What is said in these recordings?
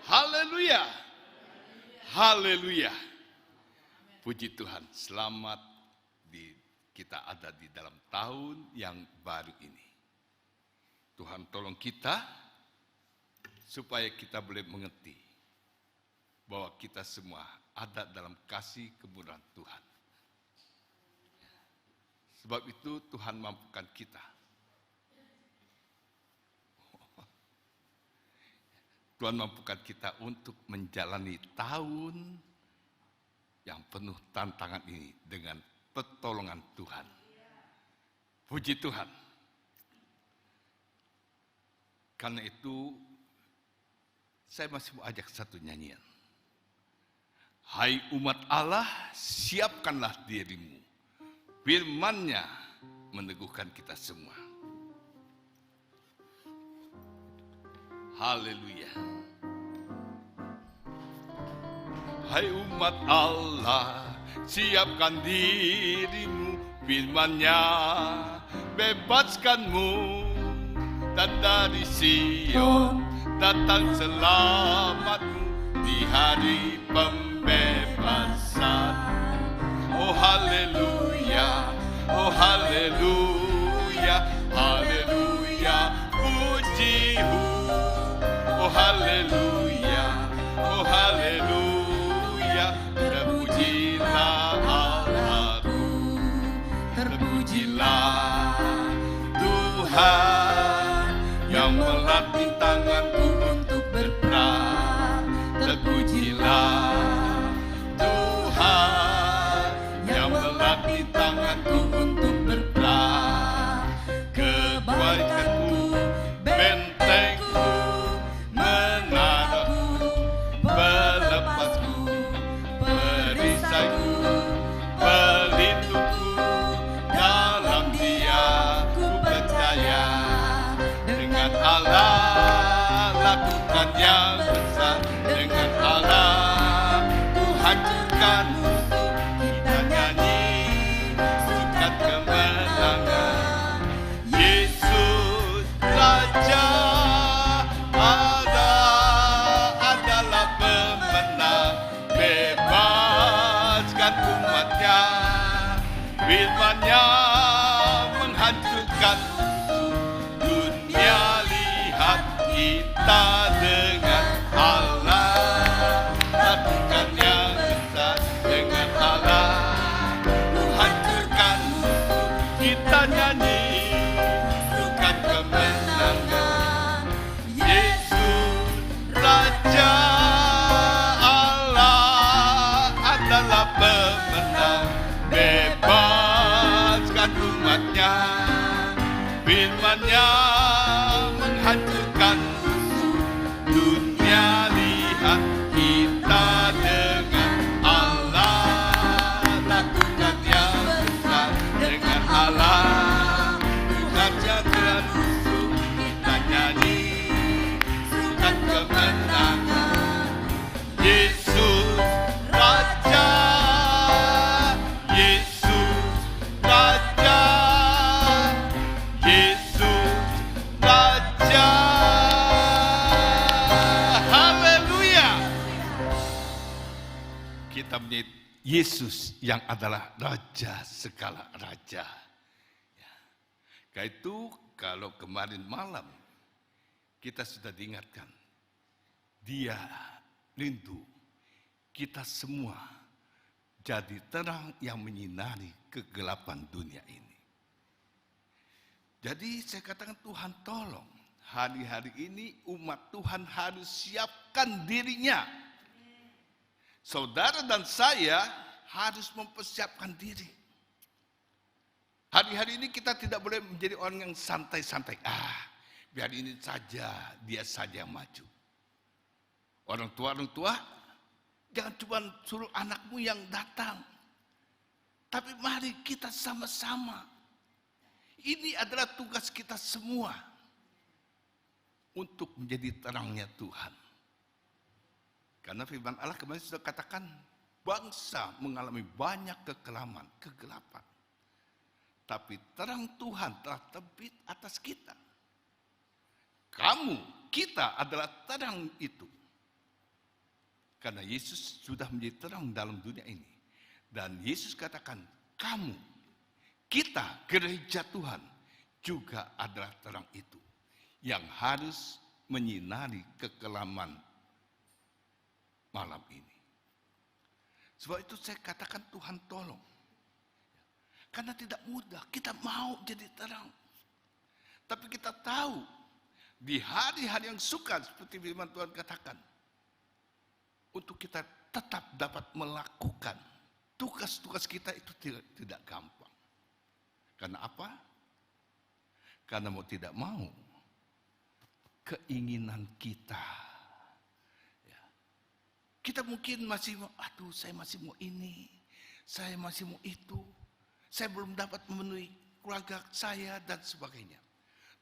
Haleluya. Haleluya. Puji Tuhan, selamat kita ada di dalam tahun yang baru ini. Tuhan tolong kita supaya kita boleh mengerti bahwa kita semua ada dalam kasih kemurahan Tuhan. Sebab itu Tuhan mampukan kita. Tuhan mampukan kita untuk menjalani tahun yang penuh tantangan ini dengan pertolongan Tuhan. Puji Tuhan. Karena itu, saya masih mau ajak satu nyanyian. Hai umat Allah, siapkanlah dirimu. Firman-Nya meneguhkan kita semua. Haleluya. Hai umat Allah, siapkan dirimu, firman-Nya bebaskanmu. Dan dari Sion datang selamatmu di hari pembebasan. Oh haleluya, oh haleluya, haleluya, puji-Mu. Oh haleluya, oh haleluya, terpujilah Allahku, terpujilah Tuhan yang melatih tanganku untuk berperang. Terpujilah Tuhan yang melatih tanganku untuk berperang. Kebaikanku, bentengku, menaraku, pelepasku, perisaiku, pelindungku, dalam Dia ku percaya. Dengan Allah lakukan yang besar, dengan Allah ku hancurkan musuh. Kita nyanyi sukat kemenangan. Yesus Raja adalah pemenang, bebaskan umat-Nya. Firman-Nya menghancurkan musuh. Dunia lihat kita dengan Allah lakukan yang besar, dengan Allah ku hancurkan musuh. Kita nyanyi sukan kemenangan. Yesus Raja Allah adalah pemenang, bebaskan umat-Nya. Firman-Nya menghancurkan musuh. Dunia lihat kita dengan Allah lakukan yang besar, dengan Allah ku hancurkan musuh. Kita nyanyi sukan kemenangan. Yesus Raja, Yesus Raja, Yesus Raja. Haleluya. Kita punya Yesus yang adalah Raja segala Raja. Karena itu kalau kemarin malam kita sudah diingatkan, Dia rindu kita semua jadi terang yang menyinari kegelapan dunia ini. Jadi saya katakan Tuhan tolong, hari-hari ini umat Tuhan harus siapkan dirinya. Saudara dan saya harus mempersiapkan diri. Hari-hari ini kita tidak boleh menjadi orang yang santai-santai. Biar ini saja, dia saja yang maju. Orang tua, jangan cuma suruh anakmu yang datang. Tapi mari kita sama-sama. Ini adalah tugas kita semua. Untuk menjadi terangnya Tuhan. Karena firman Allah kemarin sudah katakan, bangsa mengalami banyak kegelapan. Tapi terang Tuhan telah terbit atas kita. Kita adalah terang itu. Karena Yesus sudah menjadi terang dalam dunia ini. Dan Yesus katakan, kamu, kita, gereja Tuhan, juga adalah terang itu. Yang harus menyinari kekelaman malam ini. Sebab itu saya katakan Tuhan tolong. Karena tidak mudah, kita mau jadi terang. Tapi kita tahu, di hari-hari yang sukar, seperti firman Tuhan katakan, untuk kita tetap dapat melakukan tugas-tugas kita itu tidak gampang. Karena apa? Karena mau tidak mau, keinginan kita. Ya. Kita mungkin masih mau, aduh saya masih mau ini, saya masih mau itu, saya belum dapat memenuhi keluarga saya dan sebagainya.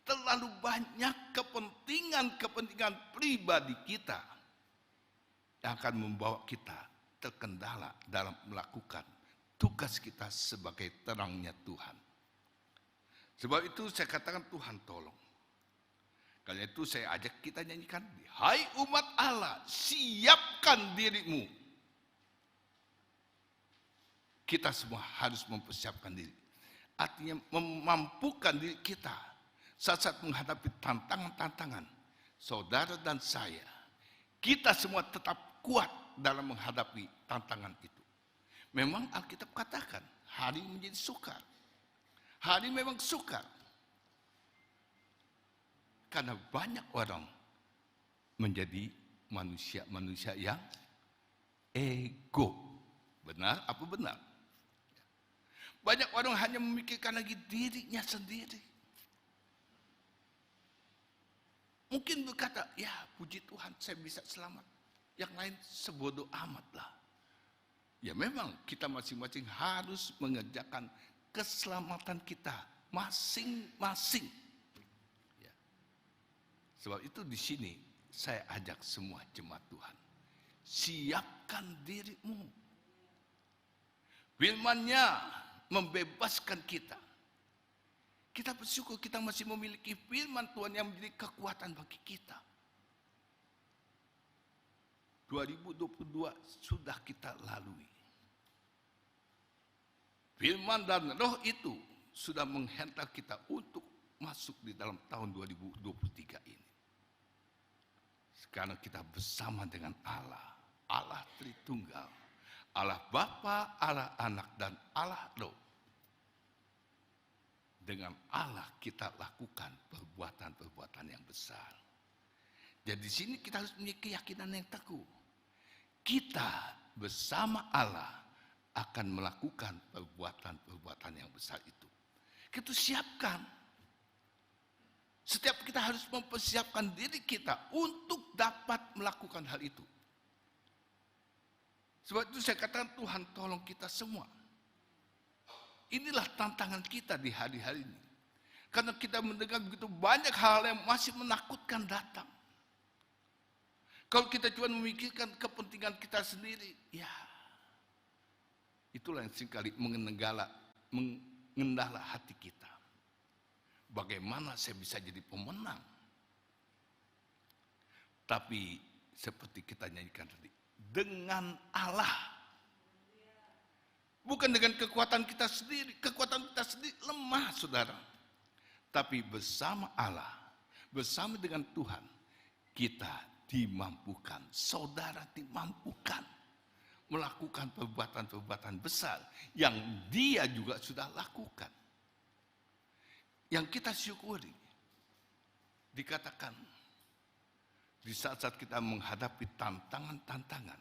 Terlalu banyak kepentingan pribadi kita yang akan membawa kita terkendala dalam melakukan tugas kita sebagai terangnya Tuhan. Sebab itu saya katakan Tuhan tolong. Karena itu saya ajak kita nyanyikan, hai umat Allah, siapkan dirimu. Kita semua harus mempersiapkan diri. Artinya memampukan diri kita saat menghadapi tantangan-tantangan. Saudara dan saya, kita semua tetap kuat dalam menghadapi tantangan itu. Memang Alkitab katakan, hari menjadi sukar. Hari memang sukar. Karena banyak orang menjadi manusia-manusia yang ego. Benar apa benar? Banyak orang hanya memikirkan lagi dirinya sendiri. Mungkin berkata, ya puji Tuhan saya bisa selamat. Yang lain sebodoh amat lah. Ya memang kita masing-masing harus mengerjakan keselamatan kita masing-masing. Ya. Sebab itu di sini saya ajak semua jemaat Tuhan. Siapkan dirimu. Firman-Nya membebaskan kita. Kita bersyukur kita masih memiliki firman Tuhan yang menjadi kekuatan bagi kita. 2022 sudah kita lalui. Firman dan roh itu sudah menghentak kita untuk masuk di dalam tahun 2023 ini. Sekarang kita bersama dengan Allah. Allah Tritunggal. Allah Bapa, Allah Anak, dan Allah Roh. Dengan Allah kita lakukan perbuatan-perbuatan yang besar. Jadi di sini kita harus punya keyakinan yang teguh. Kita bersama Allah akan melakukan perbuatan-perbuatan yang besar itu. Kita siapkan. Setiap kita harus mempersiapkan diri kita untuk dapat melakukan hal itu. Sebab itu saya katakan Tuhan tolong kita semua. Inilah tantangan kita di hari-hari ini. Karena kita mendengar begitu banyak hal yang masih menakutkan datang. Kalau kita cuma memikirkan kepentingan kita sendiri, ya itulah yang seringkali mengendala hati kita. Bagaimana saya bisa jadi pemenang? Tapi seperti kita nyanyikan tadi, dengan Allah. Bukan dengan kekuatan kita sendiri. Kekuatan kita sendiri lemah, saudara. Tapi bersama Allah, bersama dengan Tuhan, kita dimampukan. Saudara dimampukan melakukan perbuatan-perbuatan besar yang Dia juga sudah lakukan. Yang kita syukuri, dikatakan di saat-saat kita menghadapi tantangan-tantangan.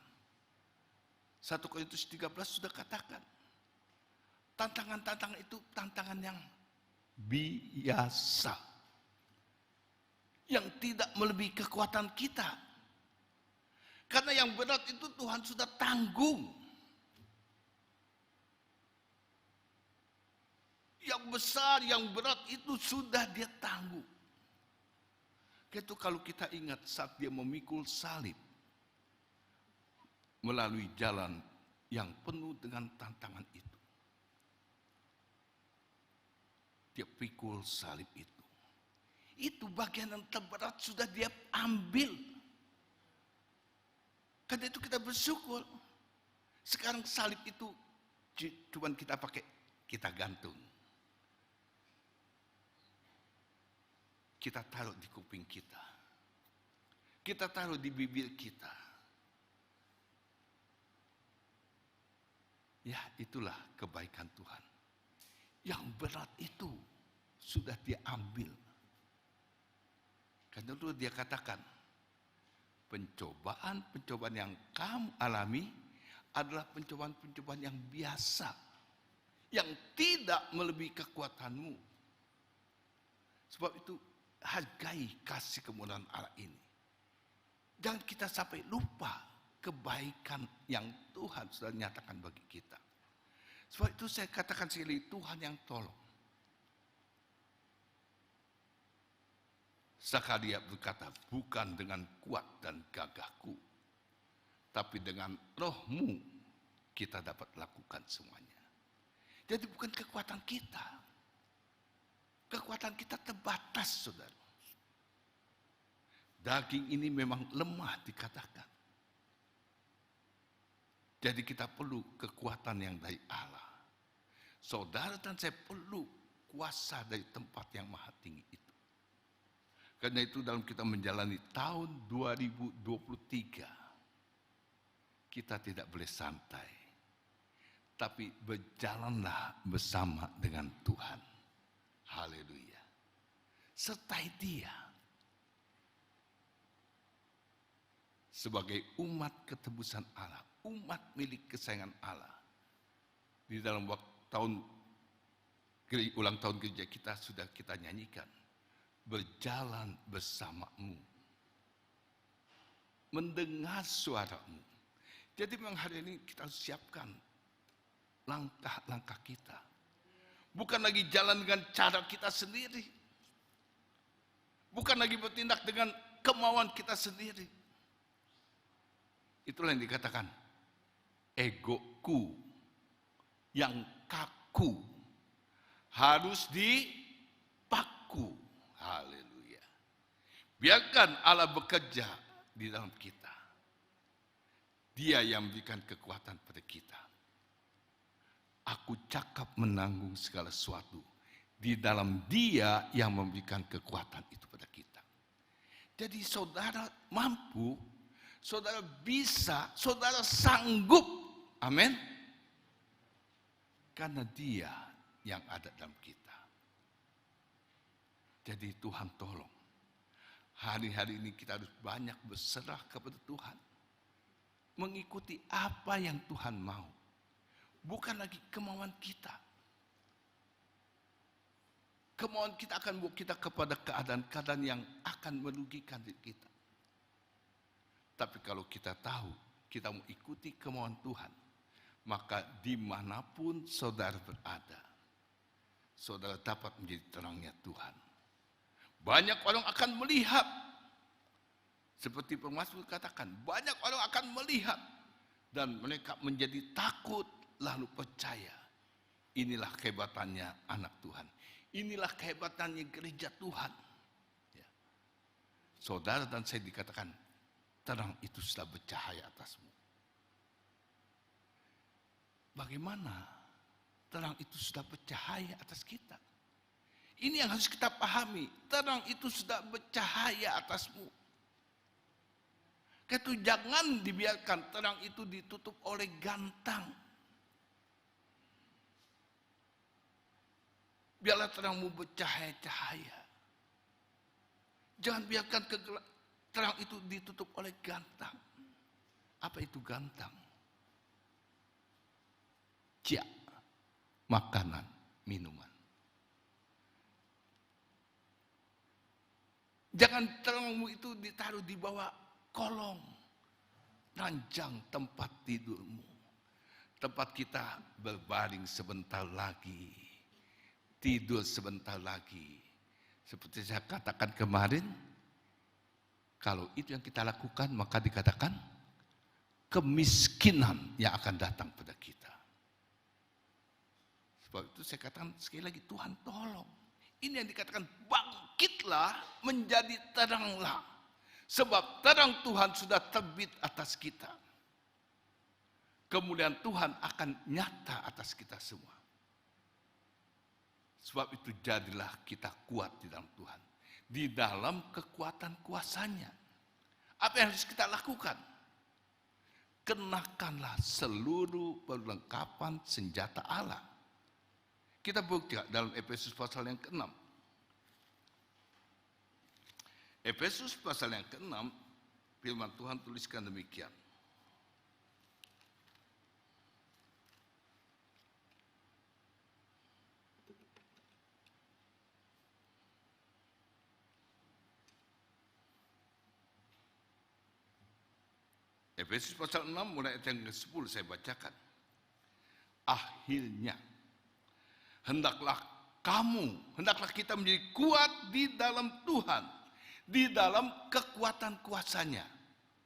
1 Korintus 13 sudah katakan, tantangan-tantangan itu tantangan yang biasa. Yang tidak melebihi kekuatan kita. Karena yang berat itu Tuhan sudah tanggung. Yang besar, yang berat itu sudah Dia tanggung. Itu kalau kita ingat saat Dia memikul salib melalui jalan yang penuh dengan tantangan itu. Dia pikul salib itu. Itu bagian yang terberat sudah Dia ambil. Karena itu kita bersyukur. Sekarang salib itu cuman kita pakai, kita gantung. Kita taruh di kuping kita. Kita taruh di bibir kita. Ya, itulah kebaikan Tuhan. Yang berat itu sudah Dia ambil. Karena itu Dia katakan, pencobaan-pencobaan yang kamu alami adalah pencobaan-pencobaan yang biasa, yang tidak melebihi kekuatanmu. Sebab itu hargai kasih kemuliaan Allah ini. Jangan kita sampai lupa kebaikan yang Tuhan sudah nyatakan bagi kita. Sebab itu saya katakan sekali, Tuhan yang tolong. Zakaria berkata, bukan dengan kuat dan gagahku, tapi dengan rohmu kita dapat lakukan semuanya. Jadi bukan kekuatan kita. Kekuatan kita terbatas, saudara. Daging ini memang lemah dikatakan. Jadi kita perlu kekuatan yang dari Allah. Saudara dan saya perlu kuasa dari tempat yang maha tinggi itu. Karena itu dalam kita menjalani tahun 2023, kita tidak boleh santai. Tapi berjalanlah bersama dengan Tuhan. Haleluya. Sertai Dia. Sebagai umat ketebusan Allah, umat milik kesayangan Allah. Di dalam ulang tahun gereja kita sudah kita nyanyikan, berjalan bersamamu, mendengar suaramu. Jadi memang hari ini kita harus siapkan langkah-langkah kita. Bukan lagi jalan dengan cara kita sendiri. Bukan lagi bertindak dengan kemauan kita sendiri. Itulah yang dikatakan egoku yang kaku harus dipaku. Haleluya. Biarkan Allah bekerja di dalam kita. Dia yang memberikan kekuatan pada kita. Aku cakap menanggung segala sesuatu di dalam Dia yang memberikan kekuatan itu pada kita. Jadi saudara mampu, saudara bisa, saudara sanggup. Amin. Karena Dia yang ada dalam kita. Jadi Tuhan tolong. Hari-hari ini kita harus banyak berserah kepada Tuhan. Mengikuti apa yang Tuhan mau. Bukan lagi kemauan kita. Kemauan kita akan membawa kita kepada keadaan-keadaan yang akan merugikan diri kita. Tapi kalau kita tahu, kita mau ikuti kemauan Tuhan, maka dimanapun saudara berada, saudara dapat menjadi terangnya Tuhan. Banyak orang akan melihat, seperti pemazmur katakan, banyak orang akan melihat, dan mereka menjadi takut, lalu percaya. Inilah kehebatannya anak Tuhan. Inilah kehebatannya gereja Tuhan. Ya. Saudara dan saya dikatakan, terang itu sudah bercahaya atasmu. Bagaimana terang itu sudah bercahaya atas kita? Ini yang harus kita pahami. Terang itu sudah bercahaya atasmu. Itu jangan dibiarkan terang itu ditutup oleh gantang. Biarlah terangmu bercahaya-cahaya. Jangan biarkan terang itu ditutup oleh gantang. Apa itu gantang? Makanan, minuman. Jangan terangmu itu ditaruh di bawah kolong, ranjang tempat tidurmu. Tempat kita berbaring sebentar lagi, tidur sebentar lagi. Seperti saya katakan kemarin, kalau itu yang kita lakukan, maka dikatakan kemiskinan yang akan datang pada kita. Sebab itu saya katakan sekali lagi, Tuhan tolong. Ini yang dikatakan bangkitlah menjadi teranglah. Sebab terang Tuhan sudah terbit atas kita. Kemuliaan Tuhan akan nyata atas kita semua. Sebab itu jadilah kita kuat di dalam Tuhan. Di dalam kekuatan kuasanya. Apa yang harus kita lakukan? Kenakanlah seluruh perlengkapan senjata Allah. Kita buka dalam Efesus pasal yang ke-6. Efesus pasal yang ke-6, firman Tuhan tuliskan demikian. Efesus pasal 6 mulai ayat yang ke-10 saya bacakan. Akhirnya, hendaklah kita menjadi kuat di dalam Tuhan, di dalam kekuatan kuasanya.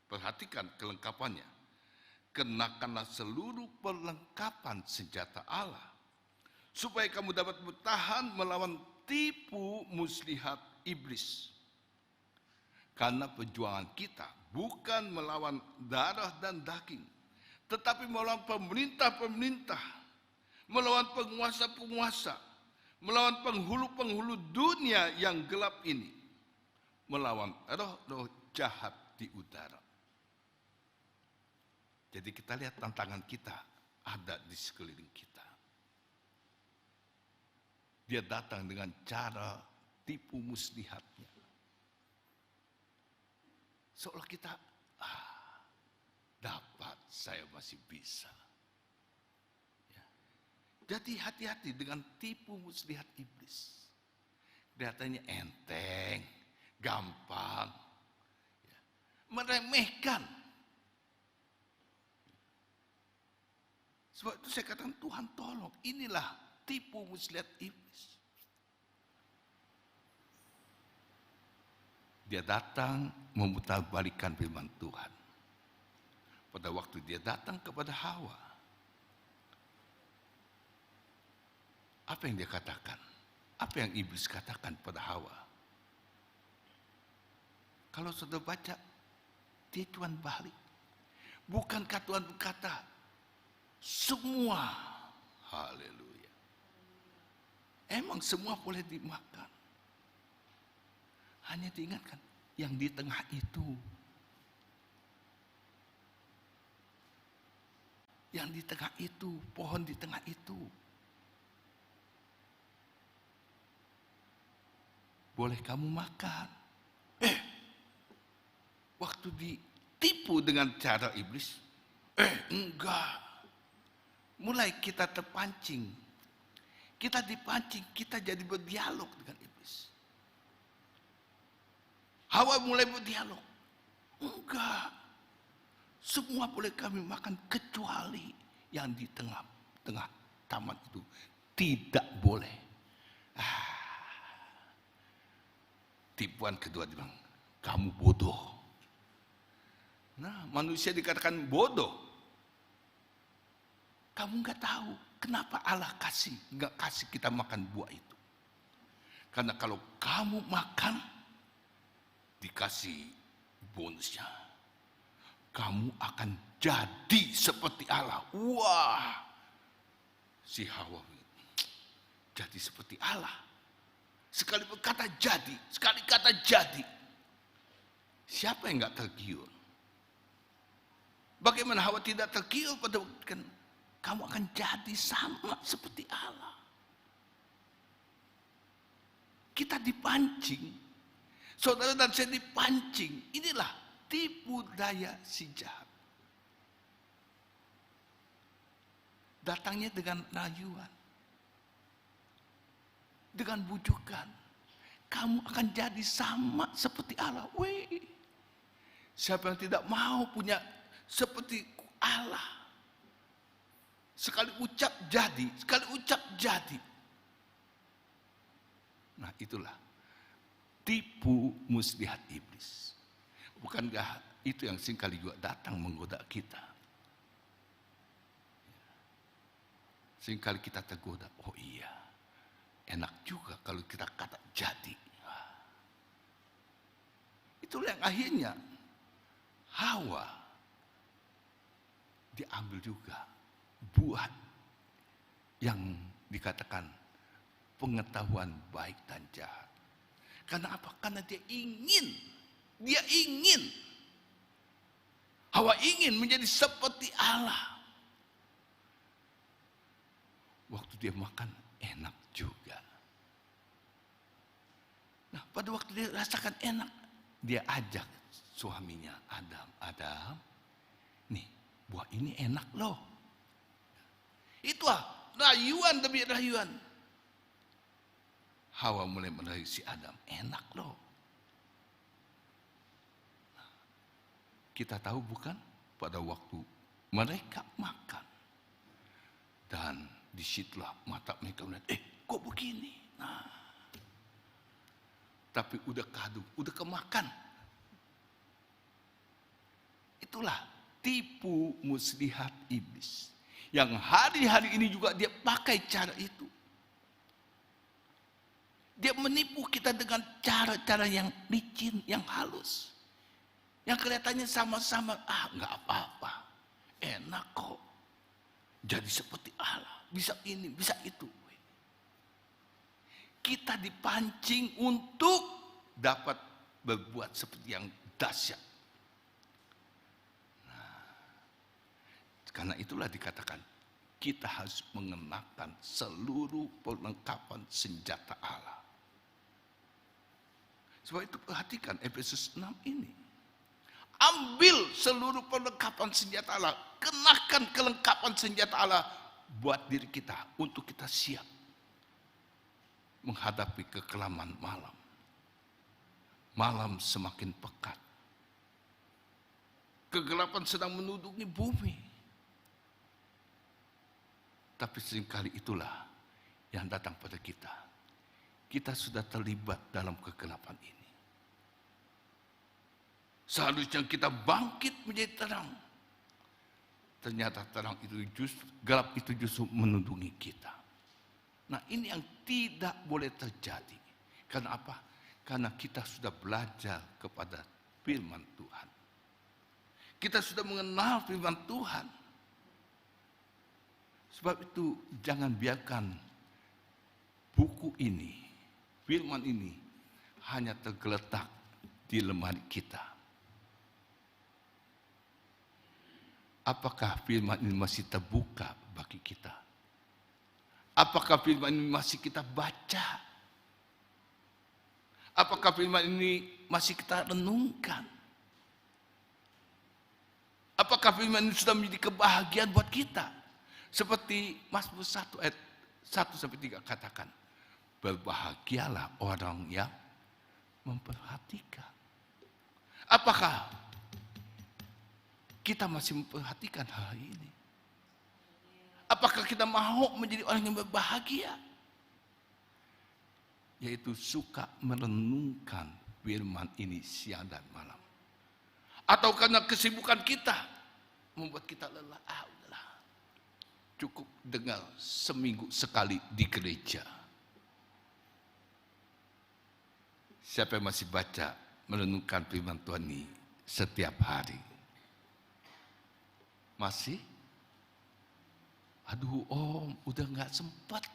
Perhatikan kelengkapannya. Kenakanlah seluruh perlengkapan senjata Allah, supaya kamu dapat bertahan melawan tipu muslihat iblis. Karena perjuangan kita bukan melawan darah dan daging, tetapi melawan pemerintah-pemerintah, melawan penguasa-penguasa, melawan penghulu-penghulu dunia yang gelap ini, melawan roh-roh jahat di udara. Jadi kita lihat tantangan kita ada di sekeliling kita. Dia datang dengan cara tipu muslihatnya. Seolah kita, dapat, saya masih bisa. Ya. Jadi hati-hati dengan tipu muslihat iblis. Kelihatannya enteng, gampang, ya. Meremehkan. Sebab itu saya katakan Tuhan tolong, inilah tipu muslihat iblis. Dia datang memutarbalikkan firman Tuhan. Pada waktu dia datang kepada Hawa, apa yang dia katakan? Apa yang iblis katakan pada Hawa? Kalau sudah baca, dia cuma balik. Bukankah Tuhan berkata, semua, haleluya. Emang semua boleh dimakan. Hanya diingatkan, yang di tengah itu. Yang di tengah itu, pohon di tengah itu. Boleh kamu makan. Waktu ditipu dengan cara iblis, enggak. Mulai kita terpancing. Kita dipancing, kita jadi berdialog dengan iblis. Hawa mulai berdialog. Enggak. Semua boleh kami makan kecuali yang di tengah taman itu. Tidak boleh. Tipuan kedua dia bilang, kamu bodoh. Nah, manusia dikatakan bodoh. Kamu nggak tahu kenapa Allah nggak kasih kita makan buah itu. Karena kalau kamu makan, dikasih bonusnya. Kamu akan jadi seperti Allah. Wah, si Hawa jadi seperti Allah. Sekali berkata jadi, sekali kata jadi. Siapa yang nggak tergiur? Bagaimana Hawa tidak tergiur pada waktu kamu akan jadi sama seperti Allah. Kita dipancing. Saudara dan saya dipancing. Inilah tipu daya si jahat. Datangnya dengan rayuan. Dengan bujukan. Kamu akan jadi sama seperti Allah. Wih. Siapa yang tidak mau punya seperti Allah. Sekali ucap jadi. Sekali ucap jadi. Nah itulah. Tipu muslihat iblis. Bukankah itu yang seringkali juga datang menggoda kita? Seringkali kita tergoda. Oh iya, enak juga kalau kita kata jadi. Itulah yang akhirnya Hawa diambil juga buah yang dikatakan pengetahuan baik dan jahat. Karena apa? Karena dia ingin. Hawa ingin menjadi seperti Allah. Waktu dia makan enak juga. Nah, pada waktu dia rasakan enak, dia ajak suaminya Adam, nih buah ini enak loh. Itulah rayuan demi rayuan. Hawa mulai merayu si Adam, enak loh. Nah, kita tahu bukan pada waktu mereka makan. Dan disitulah mata mereka melihat, kok begini? Nah, tapi udah kadu, udah kemakan. Itulah tipu muslihat iblis. Yang hari-hari ini juga dia pakai cara itu. Dia menipu kita dengan cara-cara yang licin, yang halus. Yang kelihatannya sama-sama, nggak apa-apa. Enak kok. Jadi seperti Allah. Bisa ini, bisa itu. Kita dipancing untuk dapat berbuat seperti yang dahsyat. Nah, karena itulah dikatakan, kita harus mengenakan seluruh perlengkapan senjata Allah. Sebab itu perhatikan Efesus 6 ini. Ambil seluruh perlengkapan senjata Allah. Kenakan kelengkapan senjata Allah buat diri kita. Untuk kita siap menghadapi kekelaman malam. Malam semakin pekat. Kegelapan sedang menudungi bumi. Tapi seringkali itulah yang datang pada kita. Kita sudah terlibat dalam kegelapan ini. Seharusnya kita bangkit menjadi terang. Ternyata terang itu gelap itu justru menudungi kita. Nah, ini yang tidak boleh terjadi. Karena apa? Karena kita sudah belajar kepada firman Tuhan. Kita sudah mengenal firman Tuhan. Sebab itu jangan biarkan buku ini, firman ini hanya tergeletak di lemari kita. Apakah firman ini masih terbuka bagi kita? Apakah firman ini masih kita baca? Apakah firman ini masih kita renungkan? Apakah firman ini sudah menjadi kebahagiaan buat kita? Seperti Mazmur 1 ayat 1-3 katakan, berbahagialah orang yang memperhatikan. Apakah kita masih memperhatikan hal ini? Apakah kita mau menjadi orang yang berbahagia? Yaitu suka merenungkan firman ini siang dan malam. Atau karena kesibukan kita membuat kita lelah. Udahlah. Cukup dengar seminggu sekali di gereja. Siapa yang masih baca merenungkan firman Tuhan ini setiap hari? Masih? Aduh om, udah gak sempat.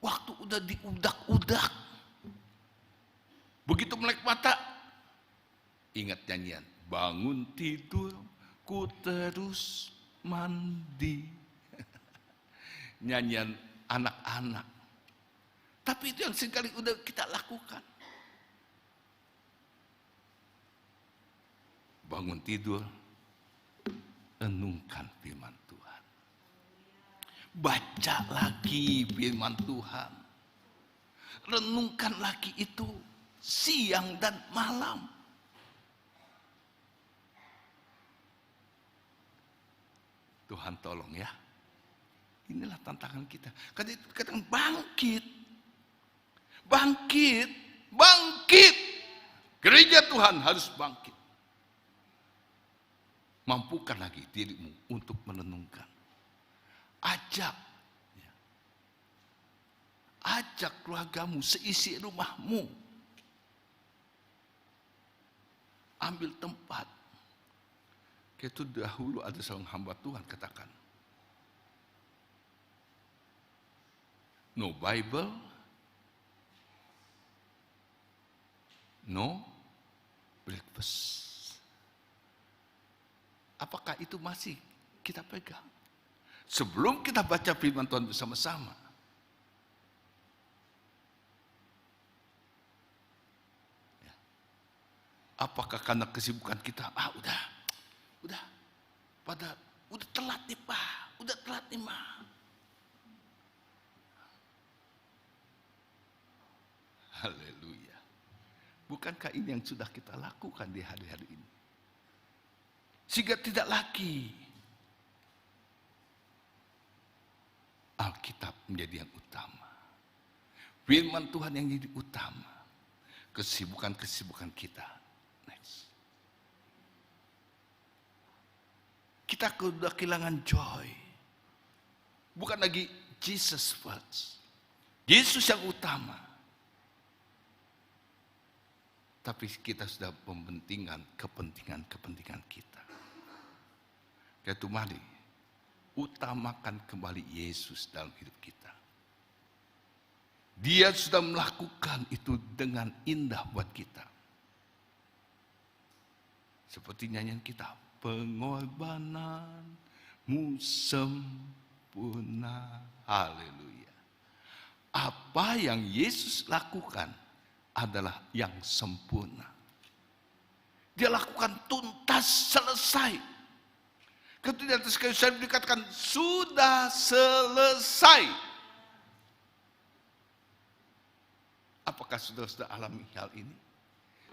Waktu udah diudak-udak. Begitu melek mata, ingat nyanyian. Bangun tidur, ku terus mandi. Nyanyian anak-anak. Tapi itu yang seringkali udah kita lakukan. Bangun tidur, renungkan firman Tuhan. Baca lagi firman Tuhan. Renungkan lagi itu siang dan malam. Tuhan tolong ya. Inilah tantangan kita. Karena itu kadang bangkit. Bangkit. Bangkit. Gereja Tuhan harus bangkit. Mampukan lagi dirimu untuk merenungkan. Ajak. Ajak keluargamu, seisi rumahmu. ambil tempat. Itu dahulu ada seorang hamba Tuhan katakan, no Bible, no breakfast. Apakah itu masih kita pegang? Sebelum kita baca firman Tuhan bersama-sama, ya. Apakah karena kesibukan kita, udah telat nih Pak, udah telat nih Ma. Haleluya. Bukankah ini yang sudah kita lakukan di hari-hari ini? Sehingga tidak lagi Alkitab menjadi yang utama. Firman Tuhan yang jadi utama. Kesibukan-kesibukan kita. Next. Kita sudah kehilangan joy. Bukan lagi Jesus first. Yesus yang utama. Tapi kita sudah mementingkan kepentingan kita. Yaitu mari utamakan kembali Yesus dalam hidup kita. Dia sudah melakukan itu dengan indah buat kita. Seperti nyanyian kita, pengorbananmu sempurna. Haleluya. Apa yang Yesus lakukan adalah yang sempurna. Dia lakukan tuntas, selesai. Ketika di atas kayu salib dikatakan sudah selesai. Apakah sudah alami hal ini?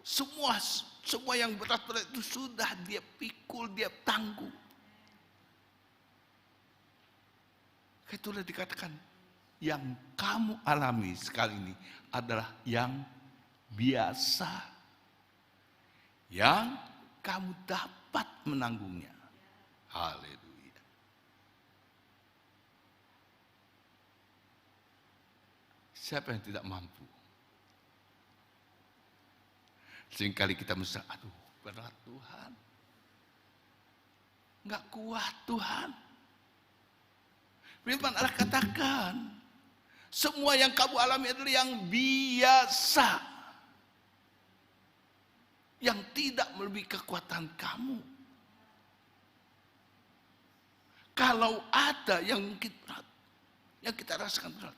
Semua yang berat-berat itu sudah dia pikul, dia tanggung. Itulah dikatakan yang kamu alami sekali ini adalah yang biasa, yang kamu dapat menanggungnya. Haleluya. Siapa yang tidak mampu? Seringkali kita merasa, aduh berat Tuhan. Enggak kuat Tuhan. Firman Allah katakan, semua yang kamu alami adalah yang biasa. Yang tidak melebihi kekuatan kamu. Kalau ada yang mungkin berat, yang kita rasakan berat.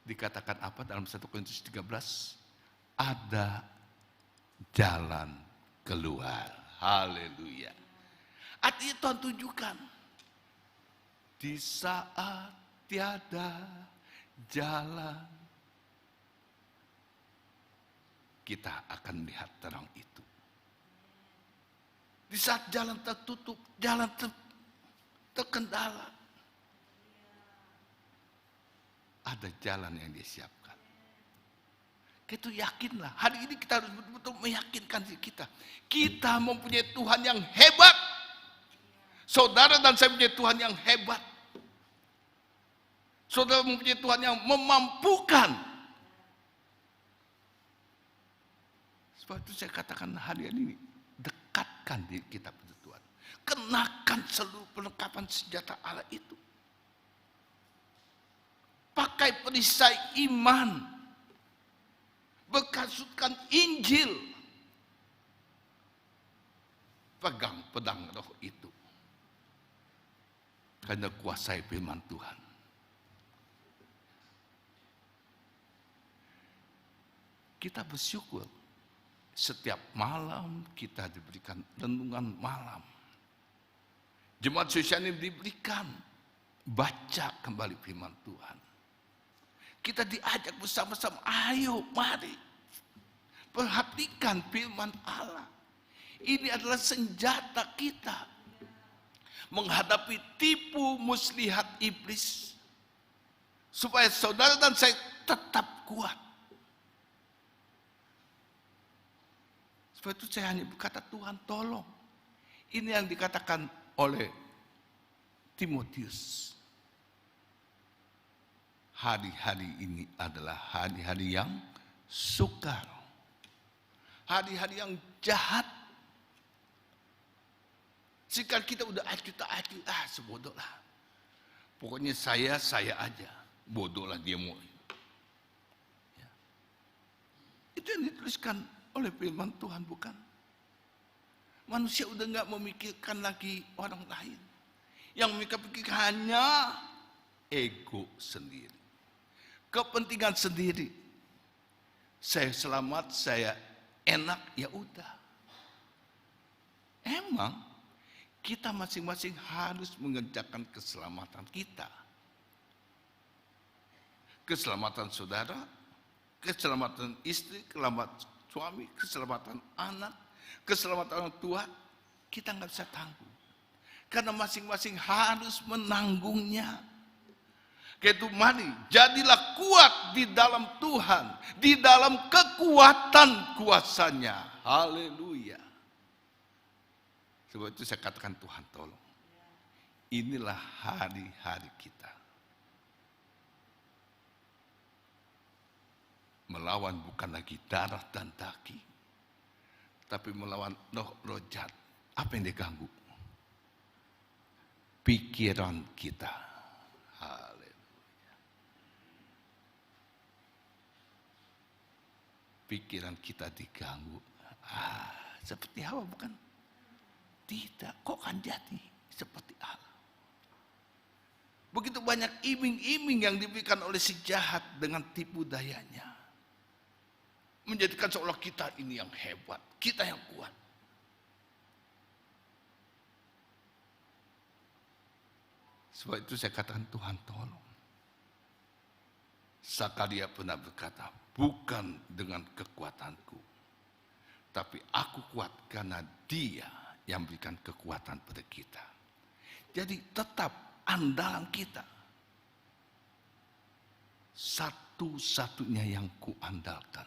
Dikatakan apa dalam 1 Korintus 13? Ada jalan keluar. Haleluya. Artinya Tuhan tunjukkan. Di saat tiada jalan, kita akan melihat terang itu. Di saat jalan tertutup, jalan terkendala, ada jalan yang dia siapkan. Kita yakinlah, hari ini kita harus betul-betul meyakinkan diri kita. Kita mempunyai Tuhan yang hebat. Saudara dan saya mempunyai Tuhan yang hebat. Saudara mempunyai Tuhan yang memampukan. Sebab itu saya katakan hari ini, dekatkan diri kita pada Tuhan. Kenakan seluruh perlengkapan senjata Allah itu. Pakai perisai iman. Berkasutkan Injil. Pegang pedang roh itu. Karena kuasai firman Tuhan. Kita bersyukur. Setiap malam kita diberikan renungan malam. Jemaat sosial ini diberikan baca kembali firman Tuhan. Kita diajak bersama-sama, ayo mari perhatikan firman Allah. Ini adalah senjata kita menghadapi tipu muslihat iblis, supaya saudara dan saya tetap kuat. Sebab itu saya hanya berkata, Tuhan tolong. Ini yang dikatakan oleh Timotius. Hari-hari ini adalah hari-hari yang sukar. hari-hari yang jahat. Sekarang kita udah acuh, sebodoh lah. Pokoknya saya aja. Bodoh lah dia mau. Ya. Itu yang dituliskan oleh firman Tuhan, bukan? Manusia udah nggak memikirkan lagi orang lain. Yang mereka pikirkan hanya ego sendiri. Kepentingan sendiri. Saya selamat, saya enak, ya udah. Emang kita masing-masing harus mengerjakan keselamatan kita. Keselamatan saudara, keselamatan istri, keselamatan suami, keselamatan anak, keselamatan orang tua, kita nggak bisa tanggung. Karena masing-masing harus menanggungnya. Yaitu mari, jadilah kuat di dalam Tuhan, di dalam kekuatan kuasanya. Haleluya. Sebab itu saya katakan, Tuhan tolong. Inilah hari-hari kita. Melawan bukan lagi darah dan daging, tapi melawan roh jahat. Apa yang diganggu? Pikiran kita. Haleluya. Pikiran kita diganggu. Seperti Hawa bukan? Tidak, kok kan jadi seperti Allah. Begitu banyak iming-iming yang diberikan oleh si jahat dengan tipu dayanya. Menjadikan seolah kita ini yang hebat, kita yang kuat. Sebab itu saya katakan, Tuhan tolong. Sakaria pernah berkata, bukan dengan kekuatanku, tapi aku kuat karena Dia yang berikan kekuatan pada kita. Jadi tetap andalan kita. Satu-satunya yang kuandalkan.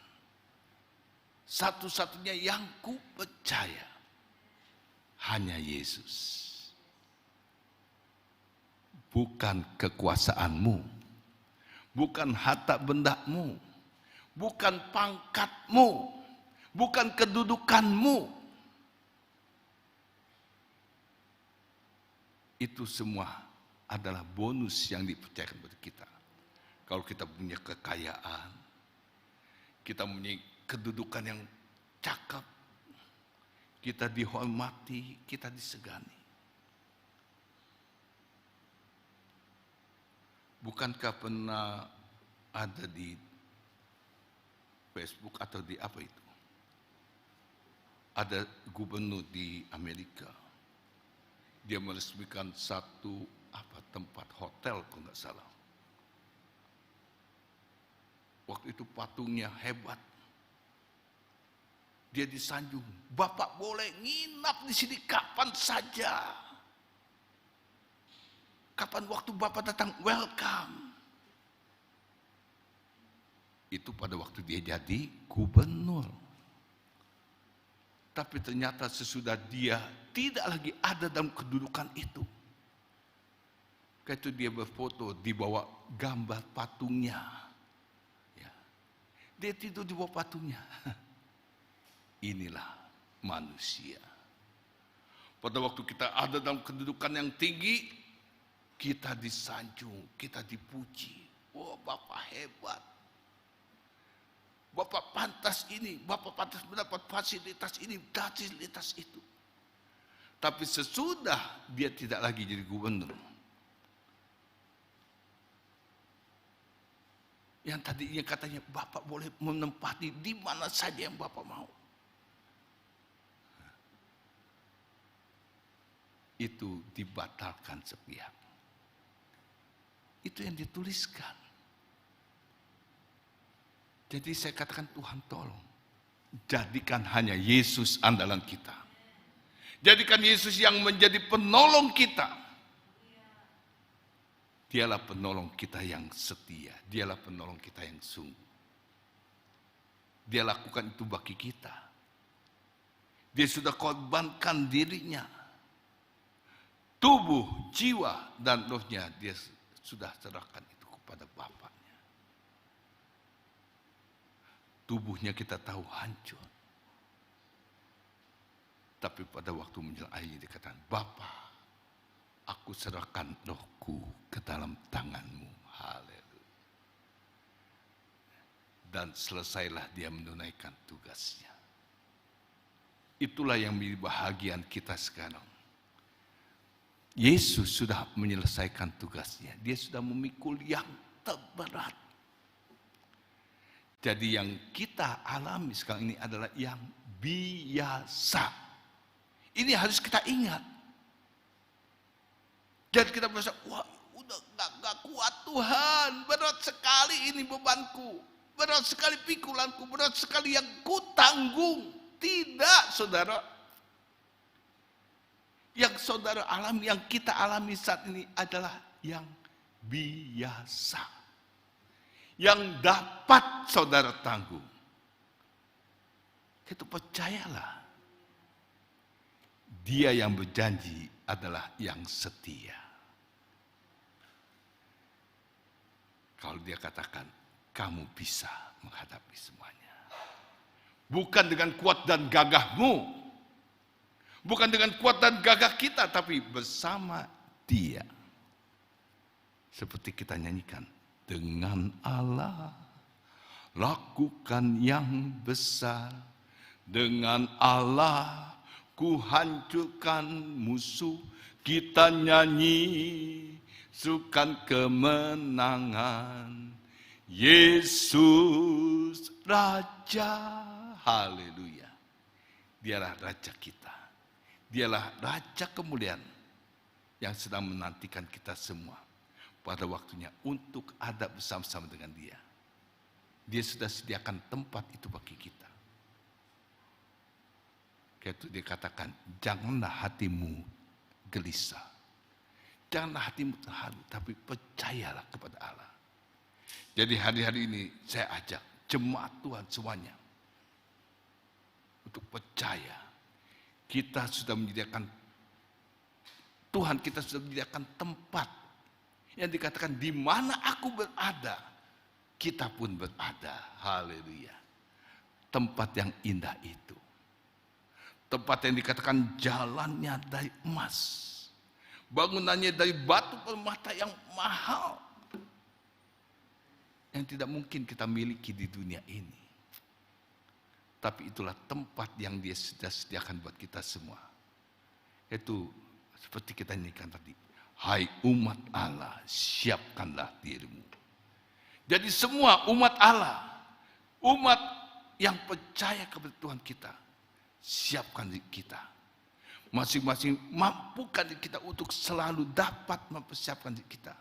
Satu-satunya yang ku percaya. Hanya Yesus. Bukan kekuasaanmu. Bukan harta bendamu. Bukan pangkatmu. Bukan kedudukanmu. Itu semua adalah bonus yang dipercayakan kepada kita. Kalau kita punya kekayaan, kita punya kedudukan yang cakep, kita dihormati, kita disegani. Bukankah pernah ada di Facebook atau di apa itu? Ada gubernur di Amerika. Dia meresmikan satu tempat hotel kalau nggak salah. Waktu itu patungnya hebat. Dia disanjung, Bapak boleh nginap di sini kapan saja. Kapan waktu Bapak datang, welcome. Itu pada waktu dia jadi gubernur. Tapi ternyata sesudah dia tidak lagi ada dalam kedudukan itu. Ketika itu dia berfoto di bawah gambar patungnya. Ya. Dia tidur di bawah patungnya. Inilah manusia. Pada waktu kita ada dalam kedudukan yang tinggi, kita disanjung, kita dipuji. Oh, Bapak hebat. Bapak pantas ini, Bapak pantas mendapat fasilitas ini, fasilitas itu. Tapi sesudah dia tidak lagi jadi gubernur. Yang tadinya katanya Bapak boleh menempati di mana saja yang Bapak mau. Itu dibatalkan sepihak. Itu yang dituliskan. Jadi saya katakan, Tuhan tolong, jadikan hanya Yesus andalan kita. Jadikan Yesus yang menjadi penolong kita. Dialah penolong kita yang setia. Dialah penolong kita yang sungguh. Dia lakukan itu bagi kita. Dia sudah korbankan dirinya. Tubuh, jiwa, dan rohnya dia sudah serahkan itu kepada Bapaknya. Tubuhnya kita tahu hancur. Tapi pada waktu menjelang akhir dikatakan, Bapa, aku serahkan rohku ke dalam tanganmu. Haleluya. Dan selesailah dia menunaikan tugasnya. Itulah yang menjadi bahagian kita sekarang. Yesus sudah menyelesaikan tugasnya. Dia sudah memikul yang terberat. Jadi yang kita alami sekarang ini adalah yang biasa. Ini harus kita ingat. Jadi kita merasa, wah udah gak kuat Tuhan. Berat sekali ini bebanku. Berat sekali pikulanku. Berat sekali yang ku tanggung. Tidak, saudara. Yang saudara alami, yang kita alami saat ini adalah yang biasa. Yang dapat saudara tanggung. Itu percayalah. Dia yang berjanji adalah yang setia. Kalau dia katakan, kamu bisa menghadapi semuanya. Bukan dengan kuat dan gagahmu. Bukan dengan kuat dan gagah kita, tapi bersama dia. Seperti kita nyanyikan, dengan Allah lakukan yang besar. Dengan Allah ku hancurkan musuh. Kita nyanyi sukan kemenangan. Yesus Raja. Haleluya. Dialah Raja kita. Dialah Raja kemuliaan yang sedang menantikan kita semua pada waktunya untuk ada bersama-sama dengan dia. Dia sudah sediakan tempat itu bagi kita. Kayak itu dia katakan, janganlah hatimu gelisah. Janganlah hatimu terharu, tapi percayalah kepada Allah. Jadi hari-hari ini saya ajak jemaat Tuhan semuanya untuk percaya. Kita sudah menyediakan, Tuhan kita sudah menyediakan tempat yang dikatakan di mana aku berada, kita pun berada. Haleluya. Tempat yang indah itu. Tempat yang dikatakan jalannya dari emas. Bangunannya dari batu permata yang mahal. Yang tidak mungkin kita miliki di dunia ini. Tapi itulah tempat yang dia sudah sediakan buat kita semua. Itu seperti kita nyanyikan tadi. Hai umat Allah, siapkanlah dirimu. Jadi semua umat Allah, umat yang percaya kepada Tuhan kita, siapkan diri kita. Masing-masing mampukan diri kita untuk selalu dapat mempersiapkan diri kita.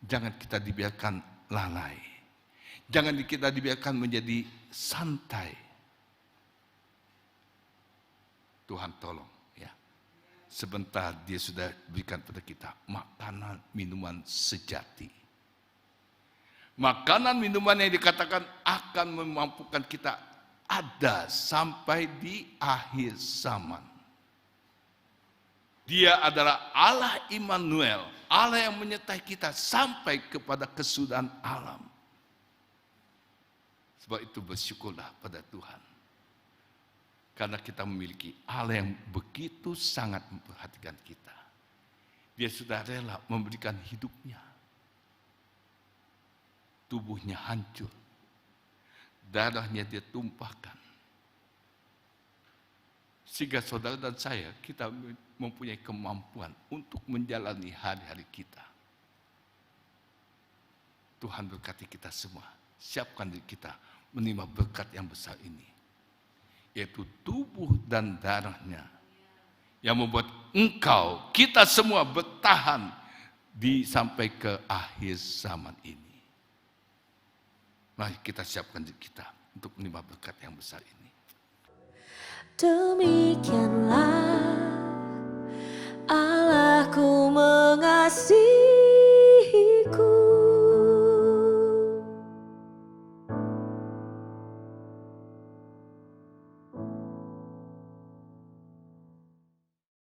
Jangan kita dibiarkan lalai. Jangan kita dibiarkan menjadi santai. Tuhan tolong ya. Sebentar dia sudah berikan pada kita makanan minuman sejati. Makanan minuman yang dikatakan akan memampukan kita ada sampai di akhir zaman. Dia adalah Allah Immanuel, Allah yang menyertai kita sampai kepada kesudahan alam. Sebab itu bersyukurlah pada Tuhan. Karena kita memiliki Allah yang begitu sangat memperhatikan kita. Dia sudah rela memberikan hidupnya. Tubuhnya hancur. Darahnya dia tumpahkan. Sehingga saudara dan saya, kita mempunyai kemampuan untuk menjalani hari-hari kita. Tuhan berkati kita semua. Siapkan diri kita menerima berkat yang besar ini. Yaitu tubuh dan darahnya. Yang membuat engkau, kita semua bertahan sampai ke akhir zaman ini. Mari kita siapkan diri kita untuk menerima berkat yang besar ini. Demikianlah Allahku mengasihi.